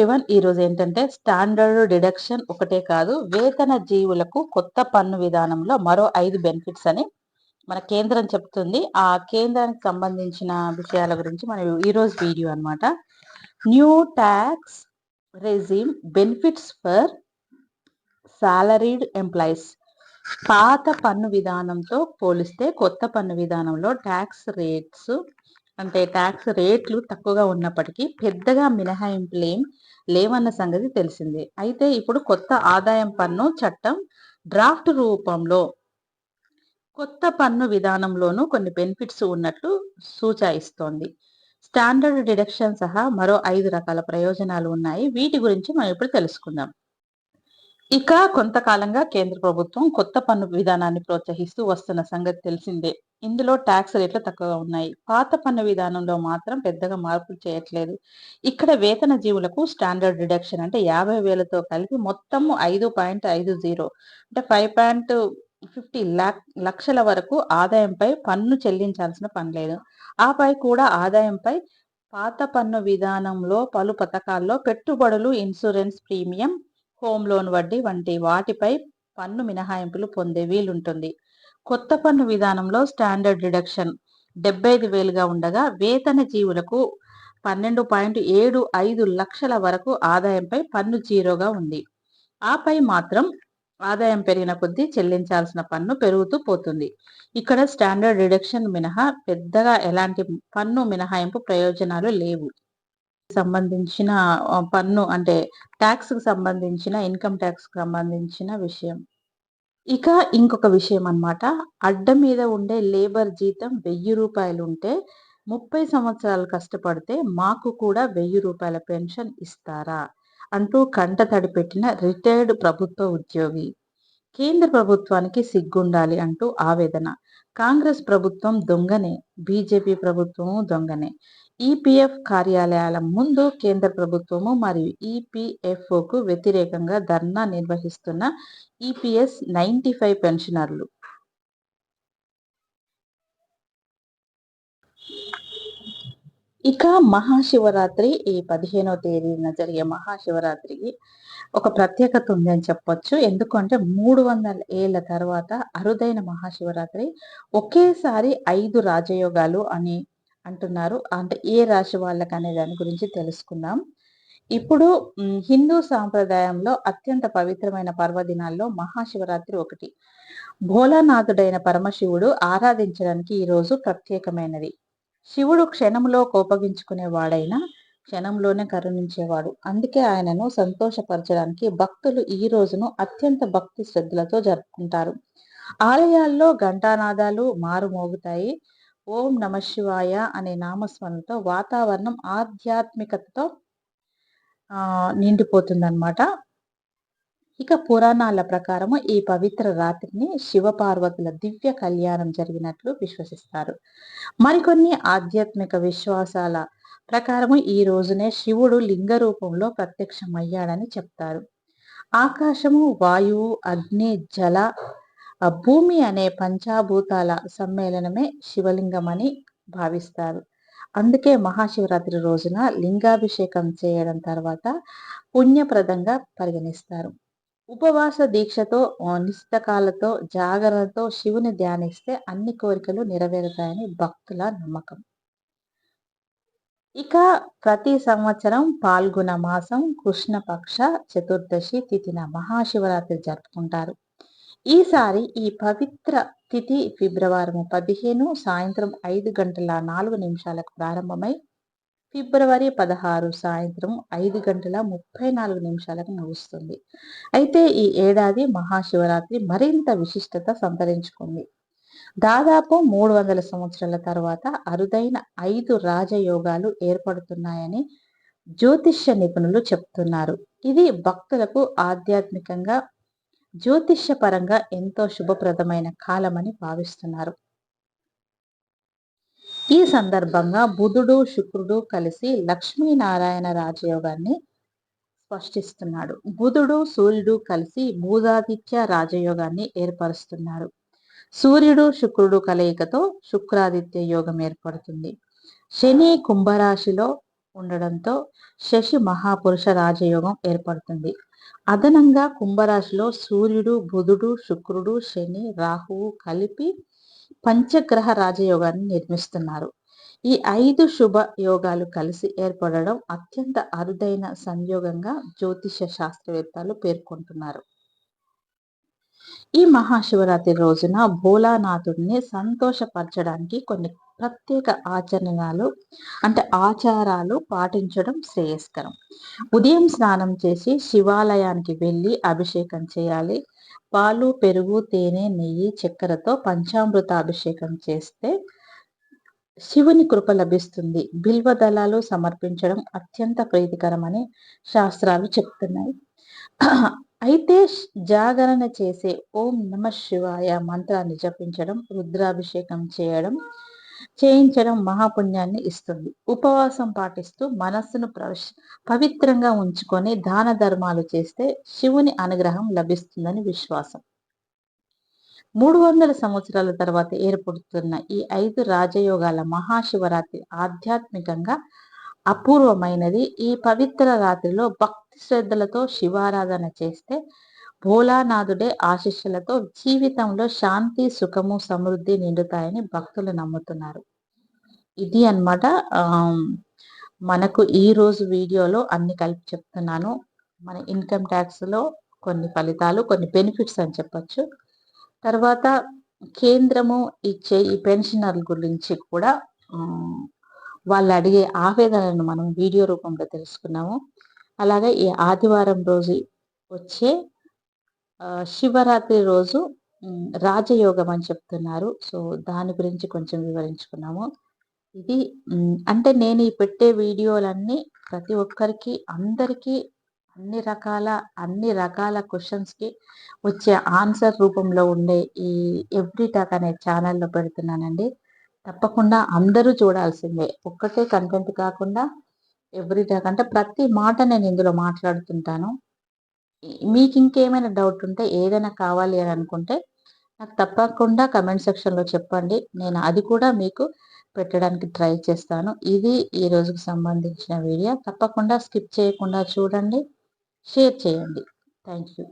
Everyone. ఈరోజు ఏంటంటే standard deduction ఒకటే కాదు, వేతన జీవులకు కొత్త పన్ను విధానంలో మరో 5 బెనిఫిట్స్ అని మన కేంద్రం చెప్తుంది. ఆ కేంద్రానికి సంబంధించిన విషయాల గురించి మనం ఈరోజు వీడియో అన్నమాట. New tax regime benefits for salaried employees. పాత పన్ను విధానంతో పోలిస్తే కొత్త పన్ను విధానంలో ట్యాక్స్ రేట్లు తక్కువగా ఉన్నప్పటికీ పెద్దగా మినహాయింపులు లేవన్న సంగతి తెలిసిందే. అయితే ఇప్పుడు కొత్త ఆదాయం పన్ను చట్టం డ్రాఫ్ట్ రూపంలో కొత్త పన్ను విధానంలోనూ కొన్ని బెనిఫిట్స్ ఉన్నట్లు సూచాయిస్తోంది. స్టాండర్డ్ డిడక్షన్ సహా మరో 5 రకాల ప్రయోజనాలు ఉన్నాయి. వీటి గురించి మనం ఇప్పుడు తెలుసుకుందాం. ఇక కొంతకాలంగా కేంద్ర ప్రభుత్వం కొత్త పన్ను విధానాన్ని ప్రోత్సహిస్తూ వస్తున్న సంగతి తెలిసిందే. ఇందులో ట్యాక్స్ రేట్లు తక్కువగా ఉన్నాయి. పాత పన్ను విధానంలో మాత్రం పెద్దగా మార్పులు చేయట్లేదు. ఇక్కడ వేతన జీవులకు స్టాండర్డ్ డిడక్షన్ అంటే 50,000తో కలిపి మొత్తం 5.50 అంటే 5.50 లక్షల వరకు ఆదాయంపై పన్ను చెల్లించాల్సిన పని లేదు. ఆపై కూడా ఆదాయంపై పాత పన్ను విధానంలో పలు పథకాల్లో పెట్టుబడులు, ఇన్సూరెన్స్ ప్రీమియం, హోమ్ లోన్ వడ్డీ వంటి వాటిపై పన్ను మినహాయింపులు పొందే వీలుంటుంది. కొత్త పన్ను విధానంలో స్టాండర్డ్ డిడక్షన్ 75,000గా ఉండగా వేతన జీవులకు 12.75 లక్షల వరకు ఆదాయంపై పన్ను జీరోగా ఉంది. ఆపై మాత్రం ఆదాయం పెరిగిన కొద్దీ చెల్లించాల్సిన పన్ను పెరుగుతూ పోతుంది. ఇక్కడ స్టాండర్డ్ డిడక్షన్ మినహా పెద్దగా ఎలాంటి పన్ను మినహాయింపు ప్రయోజనాలు లేవు. సంబంధించిన పన్ను అంటే ట్యాక్స్ కు సంబంధించిన ఇన్కమ్ ట్యాక్స్ కు సంబంధించిన విషయం. ఇక ఇంకొక విషయం అన్నమాట. అడ్డ మీద ఉండే లేబర్ జీతం 1000 రూపాయలు ఉంటే 30 సంవత్సరాలు కష్టపడితే మాకు కూడా 1000 రూపాయల పెన్షన్ ఇస్తారా అంటూ కంట తడిపెట్టిన రిటైర్డ్ ప్రభుత్వ ఉద్యోగి. కేంద్ర ప్రభుత్వానికి సిగ్గుండాలి అంటూ ఆవేదన. కాంగ్రెస్ ప్రభుత్వం దొంగనే, బీజేపీ ప్రభుత్వము దొంగనే. ఈపీఎఫ్ కార్యాలయాల ముందు కేంద్ర ప్రభుత్వము మరియు ఈపీఎఫ్ఓకు వ్యతిరేకంగా ధర్నా నిర్వహిస్తున్న ఈపీఎస్ 95 పెన్షనర్లు. ఇక మహాశివరాత్రి ఈ 15వ తేదీన జరిగే మహాశివరాత్రికి ఒక ప్రత్యేకత ఉంది అని చెప్పొచ్చు. ఎందుకంటే 300 ఏళ్ల తర్వాత అరుదైన మహాశివరాత్రి. ఒకేసారి 5 రాజయోగాలు అని అంటున్నారు. అంటే ఏ రాశి వాళ్ళకి అనే దాని గురించి తెలుసుకుందాం. ఇప్పుడు హిందూ సాంప్రదాయంలో అత్యంత పవిత్రమైన పర్వదినాల్లో మహాశివరాత్రి ఒకటి. భోలానాథుడైన పరమశివుడు ఆరాధించడానికి ఈ రోజు ప్రత్యేకమైనది. శివుడు క్షణంలో కోపగించుకునేవాడైనా క్షణంలోనే కరుణించేవాడు. అందుకే ఆయనను సంతోషపరచడానికి భక్తులు ఈ రోజును అత్యంత భక్తి శ్రద్ధలతో జరుపుకుంటారు. ఆలయాల్లో ఘంటానాదాలు మారుమోగుతాయి. ఓం నమఃశివాయ అనే నామస్మరణతో వాతావరణం ఆధ్యాత్మికతతో నిండిపోతుందన్నమాట. ఇక పురాణాల ప్రకారము ఈ పవిత్ర రాత్రిని శివపార్వతుల దివ్య కళ్యాణం జరిగినట్లు విశ్వసిస్తారు. మరికొన్ని ఆధ్యాత్మిక విశ్వాసాల ప్రకారము ఈ రోజునే శివుడు లింగ రూపంలో ప్రత్యక్షమయ్యాడని చెప్తారు. ఆకాశము, వాయువు, అగ్ని, జల, భూమి అనే పంచాభూతాల సమ్మేళనమే శివలింగం అని భావిస్తారు. అందుకే మహాశివరాత్రి రోజున లింగాభిషేకం చేయడం తర్వాత పుణ్యప్రదంగా పరిగణిస్తారు. ఉపవాస దీక్షతో, నిస్తకాలతో, జాగరణతో శివుని ధ్యానిస్తే అన్ని కోరికలు నెరవేరుతాయని భక్తుల నమ్మకం. ఇక ప్రతి సంవత్సరం పాల్గొన మాసం కృష్ణపక్ష చతుర్దశి తిథిన మహాశివరాత్రి జరుపుకుంటారు. ఈసారి ఈ పవిత్ర తిథి ఫిబ్రవరి 15 సాయంత్రం 5:04 ప్రారంభమై ఫిబ్రవరి 16 సాయంత్రం 5:34 ముగుస్తుంది. అయితే ఈ ఏడాది మహాశివరాత్రి మరింత విశిష్టత సంతరించుకుంది. దాదాపు 300 సంవత్సరాల తర్వాత అరుదైన 5 రాజయోగాలు ఏర్పడుతున్నాయని జ్యోతిష్య నిపుణులు చెప్తున్నారు. ఇది భక్తులకు ఆధ్యాత్మికంగా, జ్యోతిష్యపరంగా ఎంతో శుభప్రదమైన కాలమని భావిస్తున్నారు. ఈ సందర్భంగా బుధుడు, శుక్రుడు కలిసి లక్ష్మీనారాయణ రాజయోగాన్ని స్పష్టిస్తున్నాడు. బుధుడు, సూర్యుడు కలిసి బుధాదిత్య రాజయోగాన్ని ఏర్పరుస్తున్నారు. సూర్యుడు, శుక్రుడు కలయికతో శుక్రాదిత్య యోగం ఏర్పడుతుంది. శని కుంభరాశిలో ఉండడంతో శశి మహాపురుష రాజయోగం ఏర్పడుతుంది. అదనంగా కుంభరాశిలో సూర్యుడు, బుధుడు, శుక్రుడు, శని, రాహువు కలిపి పంచగ్రహ రాజయోగాన్ని నిర్మిస్తున్నారు. ఈ 5 శుభ యోగాలు కలిసి ఏర్పడడం అత్యంత అరుదైన సంయోగంగా జ్యోతిష శాస్త్రవేత్తలు పేర్కొంటున్నారు. ఈ మహాశివరాత్రి రోజున భోలానాథుడిని సంతోషపరచడానికి కొన్ని ప్రత్యేక ఆచారాలు పాటించడం శ్రేయస్కరం. ఉదయం స్నానం చేసి శివాలయానికి వెళ్ళి అభిషేకం చేయాలి. పాలు, పెరుగు, తేనె, నెయ్యి, చక్కెరతో పంచామృత అభిషేకం చేస్తే శివుని కృప లభిస్తుంది. బిల్వ దళాలు సమర్పించడం అత్యంత ప్రీతికరమని శాస్త్రాలు చెప్తున్నాయి. అయితే జాగరణ చేసే ఓం నమ శివాయ మంత్రాన్ని జపించడం, రుద్రాభిషేకం చేయించడం మహాపుణ్యాన్ని ఇస్తుంది. ఉపవాసం పాటిస్తూ మనస్సును పవిత్రంగా ఉంచుకొని దాన ధర్మాలు చేస్తే శివుని అనుగ్రహం లభిస్తుందని విశ్వాసం. 300 సంవత్సరాల తర్వాత ఏర్పడుతున్న ఈ 5 రాజయోగాల మహాశివరాత్రి ఆధ్యాత్మికంగా అపూర్వమైనది. ఈ పవిత్ర రాత్రిలో భక్తి శ్రద్ధలతో శివారాధన చేస్తే భోలానాథుడే ఆశీస్సులతో జీవితంలో శాంతి, సుఖము, సమృద్ధి నిండుతాయని భక్తులు నమ్ముతున్నారు. ఇది అన్నమాట. మనకు ఈ రోజు వీడియోలో అన్ని కలిపి చెప్తున్నాను. మన ఇన్కమ్ ట్యాక్స్ లో కొన్ని ఫలితాలు, కొన్ని బెనిఫిట్స్ అని చెప్పొచ్చు. తర్వాత కేంద్రము ఇచ్చే ఈ పెన్షనర్ల గురించి కూడా వాళ్ళు అడిగే ఆవేదనలను మనం వీడియో రూపంలో తెలుసుకున్నాము. అలాగే ఈ ఆదివారం రోజు వచ్చే శివరాత్రి రోజు రాజయోగం అని చెప్తున్నారు. సో దాని గురించి కొంచెం వివరించుకున్నాము. ఇది అంటే నేను ఈ పెట్టే వీడియోలన్నీ ప్రతి ఒక్కరికి, అందరికీ అన్ని రకాల క్వశ్చన్స్కి వచ్చే ఆన్సర్ రూపంలో ఉండే ఈ ఎవ్రీ టాక్ అనే ఛానల్లో పెడుతున్నానండి. తప్పకుండా అందరూ చూడాల్సిందే. ఒక్కటే కంటెంట్ కాకుండా ఎవ్రీ టాక్ అంటే ప్రతి మాట నేను ఇందులో మాట్లాడుతుంటాను. మీకు ఇంకేమైనా డౌట్ ఉంటే, ఏదైనా కావాలి అని అనుకుంటే నాకు తప్పకుండా కమెంట్ సెక్షన్లో చెప్పండి. నేను అది కూడా మీకు పెట్టడానికి ట్రై చేస్తాను. ఇది ఈ రోజుకు సంబంధించిన వీడియో. తప్పకుండా స్కిప్ చేయకుండా చూడండి, షేర్ చేయండి. Thank you.